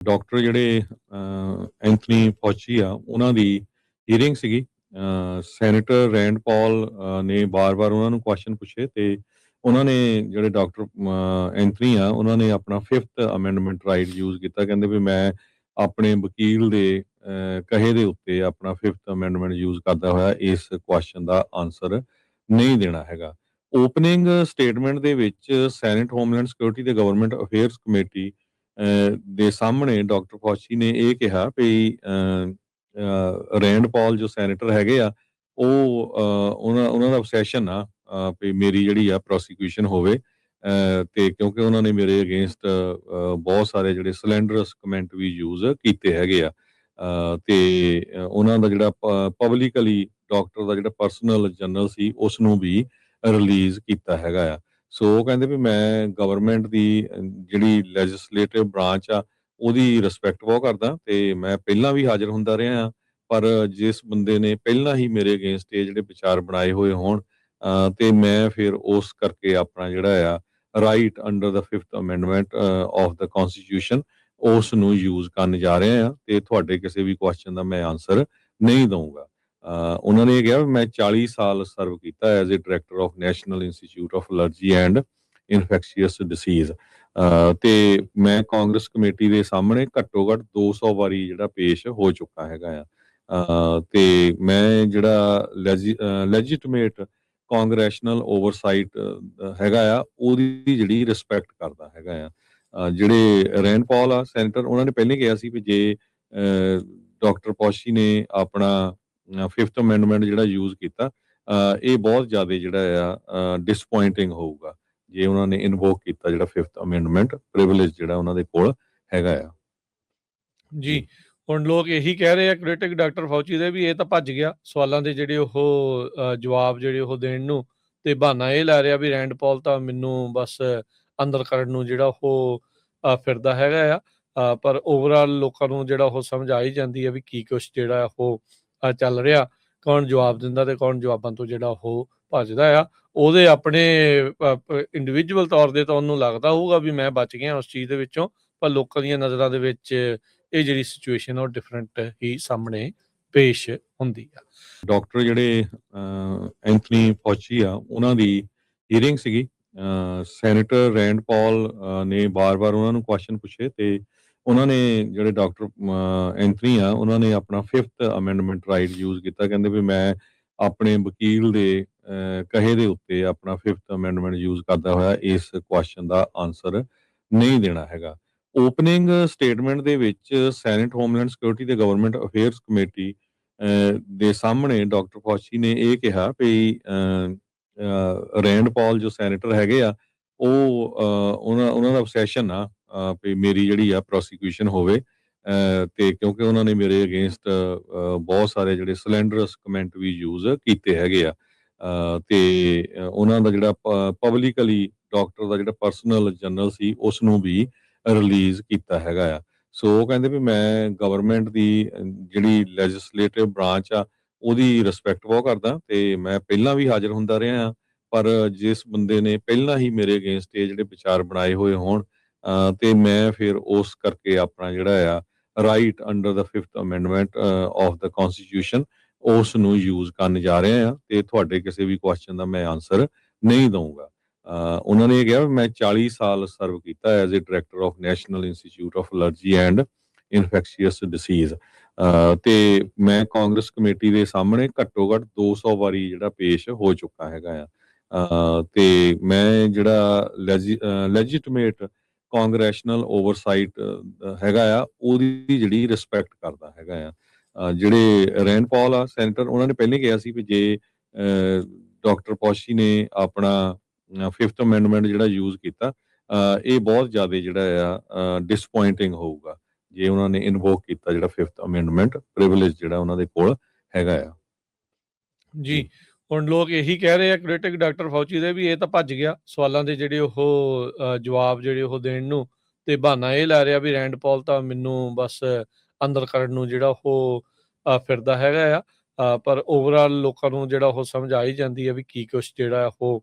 Doctor ਜਿਹੜੇ Anthony ਫੌਚੀ ਆ ਉਹਨਾਂ ਦੀ ਹੀਅਰਿੰਗ ਸੀਗੀ। ਸੈਨੇਟਰ ਰੈਂਡ ਪਾਲ ਨੇ ਬਾਰ-ਬਾਰ ਉਹਨਾਂ ਨੂੰ ਕੁਐਸਚਨ ਪੁੱਛੇ ਤੇ ਉਹਨਾਂ ਨੇ ਜਿਹੜੇ ਡਾਕਟਰ ਐਂਥਨੀ ਆ ਉਹਨਾਂ ਨੇ ਆਪਣਾ 5th ਅਮੈਂਡਮੈਂਟ ਰਾਈਟ ਯੂਜ਼ ਕੀਤਾ। ਕਹਿੰਦੇ ਵੀ ਮੈਂ ਆਪਣੇ ਵਕੀਲ ਦੇ ਕਹੇ ਦੇ ਉੱਤੇ ਆਪਣਾ 5th ਅਮੈਂਡਮੈਂਟ ਯੂਜ਼ ਕਰਦਾ ਹੋਇਆ ਇਸ ਕੁਐਸਚਨ ਦਾ ਆਨਸਰ ਨਹੀਂ ਦੇਣਾ ਹੈਗਾ। ਓਪਨਿੰਗ ਸਟੇਟਮੈਂਟ ਦੇ ਵਿੱਚ ਸੈਨੇਟ ਹੋਮਲੈਂਡ ਸਿਕਿਉਰਿਟੀ ਤੇ ਗਵਰਨਮੈਂਟ ਅਫੇਅਰਸ ਕਮੇਟੀ ਦੇ ਸਾਹਮਣੇ ਡਾਕਟਰ ਫੌਚੀ ਨੇ ਇਹ ਕਿਹਾ ਵੀ ਰੈਂਡ ਪਾਲ ਜੋ ਸੈਨੇਟਰ ਹੈਗੇ ਆ ਉਹ ਉਹਨਾਂ ਦਾ obsession ਆ ਵੀ ਮੇਰੀ ਜਿਹੜੀ ਆ ਪ੍ਰੋਸੀਕਿਊਸ਼ਨ ਹੋਵੇ। ਤੇ ਕਿਉਂਕਿ ਉਹਨਾਂ ਨੇ ਮੇਰੇ ਅਗੇਂਸਟ ਬਹੁਤ ਸਾਰੇ ਜਿਹੜੇ ਸਲੈਂਡਰਸ ਕਮੈਂਟ ਵੀ ਯੂਜ਼ ਕੀਤੇ ਹੈਗੇ ਆ। ਤੇ ਉਹਨਾਂ ਦਾ ਜਿਹੜਾ ਪਬਲਿਕਲੀ ਡਾਕਟਰ ਦਾ ਜਿਹੜਾ ਪਰਸਨਲ ਜਰਨਲ ਸੀ ਉਸ ਨੂੰ ਵੀ ਰਿਲੀਜ਼ ਕੀਤਾ ਹੈਗਾ ਆ। ਸੋ ਉਹ ਕਹਿੰਦੇ ਵੀ ਮੈਂ ਗਵਰਨਮੈਂਟ ਦੀ ਜਿਹੜੀ ਲੈਜਿਸਲੇਟਿਵ ਬ੍ਰਾਂਚ ਆ ਉਹਦੀ ਰਿਸਪੈਕਟ ਬਹੁਤ ਕਰਦਾ ਤੇ ਮੈਂ ਪਹਿਲਾਂ ਵੀ ਹਾਜ਼ਰ ਹੁੰਦਾ ਰਿਹਾ ਹਾਂ। ਪਰ ਜਿਸ ਬੰਦੇ ਨੇ ਪਹਿਲਾਂ ਹੀ ਮੇਰੇ ਅਗੇਂਸਟ ਇਹ ਜਿਹੜੇ ਵਿਚਾਰ ਬਣਾਏ ਹੋਏ ਹੋਣ ਤੇ ਮੈਂ ਫਿਰ ਉਸ ਕਰਕੇ ਆਪਣਾ ਜਿਹੜਾ ਆ right under the 5th amendment of the constitution ਉਸ ਨੂੰ ਯੂਜ਼ ਕਰਨ ਜਾ ਰਹੇ ਆ ਤੇ ਤੁਹਾਡੇ ਕਿਸੇ ਵੀ ਕੁਐਸਚਨ ਦਾ ਮੈਂ ਆਨਸਰ ਨਹੀਂ ਦਊਂਗਾ। ਉਹਨਾਂ ਨੇ ਇਹ ਕਿਹਾ ਮੈਂ 40 ਸਾਲ ਸਰਵ ਕੀਤਾ as a director of National Institute of Allergy and Infectious Diseases. ਤੇ ਮੈਂ ਕਾਂਗਰਸ ਕਮੇਟੀ ਦੇ ਸਾਹਮਣੇ ਘੱਟੋ ਘੱਟ 200 ਵਾਰੀ ਜਿਹੜਾ ਪੇਸ਼ ਹੋ ਚੁੱਕਾ ਹੈਗਾ ਆ। ਤੇ ਮੈਂ ਜਿਹੜਾ ਲੈਜੀਟੀਮੇਟ ਕਾਂਗਰੈਸ਼ਨਲ ਓਵਰਸਾਈਟ ਹੈਗਾ ਆ ਉਹਦੀ ਜਿਹੜੀ ਰਿਸਪੈਕਟ ਕਰਦਾ ਹੈਗਾ ਆ। ਜਿਹੜੇ ਰੈਂਡ ਪਾਲ ਆ ਸੈਨੇਟਰ ਉਹਨਾਂ ਨੇ ਪਹਿਲੇ ਕਿਹਾ ਸੀ ਵੀ ਜੇ ਡਾਕਟਰ ਪੌਸ਼ੀ ਨੇ ਆਪਣਾ 5th ਅਮੈਂਡਮੈਂਟ ਜਿਹੜਾ ਯੂਜ਼ ਕੀਤਾ ਇਹ ਬਹੁਤ ਜ਼ਿਆਦਾ ਜਿਹੜਾ ਆ ਡਿਸਪੁਆਇੰਟਿੰਗ ਹੋਊਗਾ ਜੇ ਉਹਨਾਂ ਨੇ ਇਨਵੋਕ ਕੀਤਾ ਜਿਹੜਾ 5th ਅਮੈਂਡਮੈਂਟ ਪ੍ਰਿਵਿਲੇਜ ਜਿਹੜਾ ਉਹਨਾਂ ਦੇ ਕੋਲ ਹੈਗਾ ਆ। ਜੀ ਹੁਣ ਲੋਕ ਇਹੀ ਕਹਿ ਰਹੇ ਆ ਕ੍ਰਿਟਿਕ ਡਾਕਟਰ ਫੌਚੀ ਦੇ ਵੀ ਇਹ ਤਾਂ ਭੱਜ ਗਿਆ ਸਵਾਲਾਂ ਦੇ ਜਿਹੜੇ ਉਹ ਜਵਾਬ ਜਿਹੜੇ ਉਹ ਦੇਣ ਨੂੰ, ਤੇ ਬਹਾਨਾ ਇਹ ਲੈ ਰਿਹਾ ਵੀ ਰੈਂਡ ਪਾਲ ਤਾਂ ਮੈਨੂੰ ਬਸ ਅੰਦਰ ਕਰਨ ਨੂੰ ਜਿਹੜਾ ਉਹ ਫਿਰਦਾ ਹੈਗਾ ਆ। ਪਰ ਓਵਰਆਲ ਲੋਕਾਂ ਨੂੰ ਜਿਹੜਾ ਉਹ ਸਮਝ ਆ ਹੀ ਜਾਂਦੀ ਹੈ ਵੀ ਕੀ ਕੁਛ ਜਿਹੜਾ ਉਹ ਚੱਲ ਰਿਹਾ, ਕੌਣ ਜਵਾਬ ਦਿੰਦਾ ਤੇ ਕੌਣ ਜਵਾਬਾਂ ਤੋਂ ਜਿਹੜਾ ਉਹ ਭੱਜਦਾ ਆ। ਉਹਦੇ ਆਪਣੇ ਇੰਡੀਵਿਜੂਅਲ ਤੌਰ ਤੇ ਤਾਂ ਉਹਨੂੰ ਲੱਗਦਾ ਹੋਊਗਾ ਵੀ ਮੈਂ ਬਚ ਗਿਆ ਉਸ ਚੀਜ਼ ਦੇ ਵਿੱਚੋਂ, ਪਰ ਲੋਕਾਂ ਦੀਆਂ ਨਜ਼ਰਾਂ ਦੇ ਵਿੱਚ ਇਹ ਜਿਹੜੀ ਸਿਚੁਏਸ਼ਨ ਉਹ ਡਿਫਰੈਂਟ ਹੀ ਸਾਹਮਣੇ ਪੇਸ਼ ਹੁੰਦੀ ਆ। ਡਾਕਟਰ ਜਿਹੜੇ ਐਂਥਨੀ ਫੌਚੀ ਆ ਉਹਨਾਂ ਦੀ ਹੀਅਰਿੰਗ ਸੀਗੀ। ਸੈਨੇਟਰ ਰੈਂਡ ਪਾਲ ਨੇ ਬਾਰ-ਬਾਰ ਉਹਨਾਂ ਨੂੰ ਕੁਐਸਚਨ ਪੁੱਛੇ ਤੇ ਉਹਨਾਂ ਨੇ ਜਿਹੜੇ ਡਾਕਟਰ ਐਂਥਨੀ ਆ ਉਹਨਾਂ ਨੇ ਆਪਣਾ 5th ਅਮੈਂਡਮੈਂਟ ਰਾਈਟ ਯੂਜ਼ ਕੀਤਾ। ਕਹਿੰਦੇ ਵੀ ਮੈਂ ਆਪਣੇ ਵਕੀਲ ਦੇ ਕਹੇ ਦੇ ਉੱਤੇ ਆਪਣਾ 5th ਅਮੈਂਡਮੈਂਟ ਯੂਜ਼ ਕਰਦਾ ਹੋਇਆ ਇਸ ਕੁਐਸਚਨ ਦਾ ਆਨਸਰ ਨਹੀਂ ਦੇਣਾ ਹੈਗਾ। ਓਪਨਿੰਗ ਸਟੇਟਮੈਂਟ ਦੇ ਵਿੱਚ ਸੈਨੇਟ ਹੋਮਲੈਂਡ ਸਿਕਿਉਰਿਟੀ ਤੇ ਗਵਰਨਮੈਂਟ ਅਫੇਅਰਸ ਕਮੇਟੀ ਦੇ ਸਾਹਮਣੇ ਡਾਕਟਰ ਫੌਚੀ ਨੇ ਇਹ ਕਿਹਾ ਵੀ ਰੈਂਡ ਪਾਲ ਜੋ ਸੈਨੇਟਰ ਹੈਗੇ ਆ ਉਹ ਉਹਨਾਂ ਦਾ obsession ਆ ਵੀ ਮੇਰੀ ਜਿਹੜੀ ਆ ਪ੍ਰੋਸੀਕਿਊਸ਼ਨ ਹੋਵੇ। ਤੇ ਕਿਉਂਕਿ ਉਹਨਾਂ ਨੇ ਮੇਰੇ ਅਗੇਂਸਟ ਬਹੁਤ ਸਾਰੇ ਜਿਹੜੇ ਸਲੈਂਡਰਸ ਕਮੈਂਟ ਵੀ ਯੂਜ਼ ਕੀਤੇ ਹੈਗੇ ਆ। ਤੇ ਉਹਨਾਂ ਦਾ ਜਿਹੜਾ ਪਬਲਿਕਲੀ ਡਾਕਟਰ ਦਾ ਜਿਹੜਾ ਪਰਸਨਲ ਜਰਨਲ ਸੀ ਉਸ ਨੂੰ ਵੀ ਰਿਲੀਜ਼ ਕੀਤਾ ਹੈਗਾ ਆ। ਸੋ ਉਹ ਕਹਿੰਦੇ ਵੀ ਮੈਂ ਗਵਰਨਮੈਂਟ ਦੀ ਜਿਹੜੀ ਲੈਜਿਸਲੇਟਿਵ ਬ੍ਰਾਂਚ ਆ ਉਹਦੀ ਰਿਸਪੈਕਟ ਬਹੁਤ ਕਰਦਾ ਤੇ ਮੈਂ ਪਹਿਲਾਂ ਵੀ ਹਾਜ਼ਰ ਹੁੰਦਾ ਰਿਹਾ ਹਾਂ। ਪਰ ਜਿਸ ਬੰਦੇ ਨੇ ਪਹਿਲਾਂ ਹੀ ਮੇਰੇ ਅਗੇਂਸਟ ਇਹ ਜਿਹੜੇ ਵਿਚਾਰ ਬਣਾਏ ਹੋਏ ਹੋਣ ਤੇ ਮੈਂ ਫਿਰ ਉਸ ਕਰਕੇ ਆਪਣਾ ਜਿਹੜਾ ਆ right under the 5th amendment of the constitution ਉਸ ਨੂੰ ਯੂਜ਼ ਕਰਨ ਜਾ ਰਹੇ ਆ ਤੇ ਤੁਹਾਡੇ ਕਿਸੇ ਵੀ ਕੁਐਸਚਨ ਦਾ ਮੈਂ ਆਨਸਰ ਨਹੀਂ ਦਊਂਗਾ। ਉਹਨਾਂ ਨੇ ਇਹ ਕਿਹਾ ਮੈਂ 40 ਸਾਲ ਸਰਵ ਕੀਤਾ as a director of National Institute of Allergy and Infectious Diseases. ਤੇ ਮੈਂ ਕਾਂਗਰਸ ਕਮੇਟੀ ਦੇ ਸਾਹਮਣੇ ਘੱਟੋ ਘੱਟ 200 ਵਾਰੀ ਜਿਹੜਾ ਪੇਸ਼ ਹੋ ਚੁੱਕਾ ਹੈਗਾ ਆ। ਤੇ ਮੈਂ ਜਿਹੜਾ ਲੈਜੀਟੀਮੇਟ ਕਾਂਗਰੈਸ਼ਨਲ ਓਵਰਸਾਈਟ ਹੈਗਾ ਆ ਉਹਦੀ ਜਿਹੜੀ ਰਿਸਪੈਕਟ ਕਰਦਾ ਹੈਗਾ ਆ। ਜਿਹੜੇ ਰੈਂਡ ਪਾਲ ਆ ਸੈਨੇਟਰ ਉਹਨਾਂ ਨੇ ਪਹਿਲੇ ਕਿਹਾ ਸੀ ਵੀ ਜੇ ਡਾਕਟਰ ਪੌਸ਼ੀ ਨੇ ਆਪਣਾ 5th ਅਮੈਂਡਮੈਂਟ ਜਿਹੜਾ ਯੂਜ਼ ਕੀਤਾ ਇਹ ਬਹੁਤ ਜ਼ਿਆਦਾ ਜਿਹੜਾ ਆ ਡਿਸਪੁਆਇੰਟਿੰਗ ਹੋਊਗਾ ਜੇ ਉਹਨਾਂ ਨੇ ਇਨਵੋਕ ਕੀਤਾ ਜਿਹੜਾ 5th ਅਮੈਂਡਮੈਂਟ ਪ੍ਰਿਵਿਲੇਜ ਜਿਹੜਾ ਉਹਨਾਂ ਦੇ ਕੋਲ ਹੈਗਾ ਆ। ਜੀ ਹੁਣ ਲੋਕ ਇਹੀ ਕਹਿ ਰਹੇ ਆ ਕ੍ਰਿਟਿਕ ਡਾਕਟਰ ਫੌਚੀ ਦੇ ਵੀ ਇਹ ਤਾਂ ਭੱਜ ਗਿਆ ਸਵਾਲਾਂ ਦੇ ਜਿਹੜੇ ਉਹ ਜਵਾਬ ਜਿਹੜੇ ਉਹ ਦੇਣ ਨੂੰ, ਤੇ ਬਹਾਨਾ ਇਹ ਲੈ ਰਿਹਾ ਵੀ ਰੈਂਡ ਪਾਲ ਤਾਂ ਮੈਨੂੰ ਬਸ ਅੰਦਰ ਕਰਨ ਨੂੰ ਜਿਹੜਾ ਉਹ ਫਿਰਦਾ ਹੈਗਾ ਆ। ਪਰ ਓਵਰਆਲ ਲੋਕਾਂ ਨੂੰ ਜਿਹੜਾ ਉਹ ਸਮਝ ਆ ਹੀ ਜਾਂਦੀ ਹੈ ਵੀ ਕੀ ਕੁਛ ਜਿਹੜਾ ਉਹ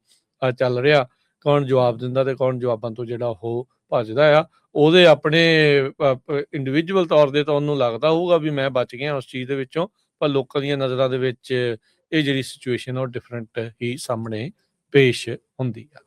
ਚੱਲ ਰਿਹਾ, ਕੌਣ ਜਵਾਬ ਦਿੰਦਾ ਤੇ ਕੌਣ ਜਵਾਬਾਂ ਤੋਂ ਜਿਹੜਾ ਉਹ ਭੱਜਦਾ ਆ, ਉਹਦੇ ਆਪਣੇ ਇੰਡੀਵਿਜੂਅਲ ਤੌਰ 'ਤੇ ਤਾਂ ਉਹਨੂੰ ਲੱਗਦਾ ਹੋਊਗਾ ਵੀ ਮੈਂ ਬਚ ਗਿਆ ਉਸ ਚੀਜ਼ ਦੇ ਵਿੱਚੋਂ, ਪਰ ਲੋਕਾਂ ਦੀਆਂ ਨਜ਼ਰਾਂ ਦੇ ਵਿੱਚ ਇਹ ਜਿਹੜੀ ਸਿਚੁਏਸ਼ਨ ਉਹ ਡਿਫਰੈਂਟ ਹੀ ਸਾਹਮਣੇ ਪੇਸ਼ ਹੁੰਦੀ ਆ।